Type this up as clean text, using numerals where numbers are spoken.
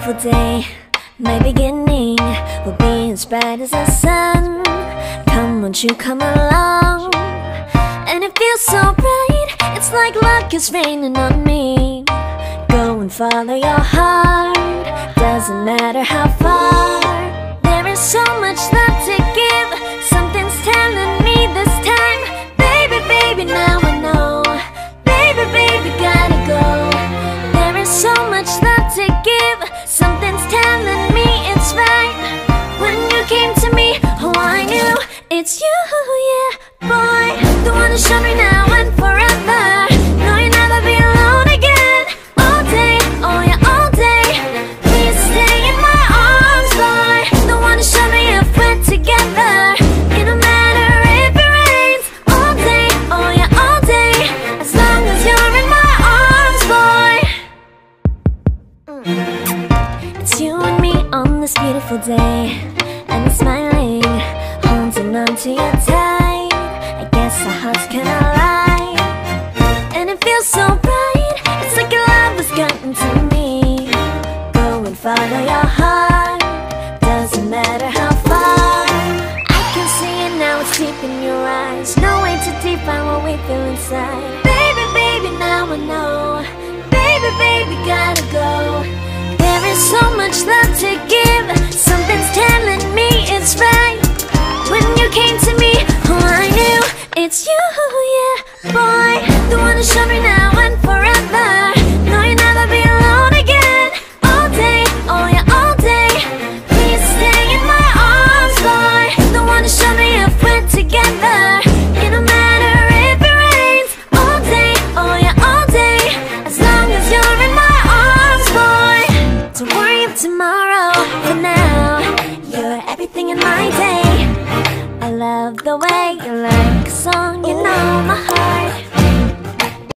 beautiful day. My beginning will be as bright as the sun. Come, won't you come along? And it feels so bright, it's like luck is raining on me. Go and follow your heart, doesn't matter how far. There is so much love to give, something's telling me this time. Baby, baby, now I know. Baby, baby, gotta go. There is so much love to give, something's telling me it's right. When you came to me, oh I knew it's you, yeah, boy. The one who showed me now and forever. No, you'll never be alone again. All day, oh yeah, all day. Please stay in my arms, boy. The one who showed me if we're together. It don't matter if it rains. All day, oh yeah, all day. As long as you're in my arms, boy. It's you and me on this beautiful day, and it's smiling, holding on to you tight. I guess our hearts can align, and it feels so bright. It's like your love has gotten to me. Go and follow your heart, doesn't matter how far. I can see it now, it's deep in your eyes. No way to define what we feel inside. Baby, baby, now I know. Baby, baby, gotta go. There is so much love to give, something's telling me it's right. When you came to me, oh I knew it's you, yeah, boy. The one who showed me now and forever. No, you'll never be alone again. All day, oh yeah, all day. Please stay in my arms, boy. The one who showed me if we're together. It don't matter if it rains. All day, oh yeah, all day. As long as you're in my arms, boy. Don't worry of tomorrow, for now you're everything in my day. I love the way you like a song, you know my heart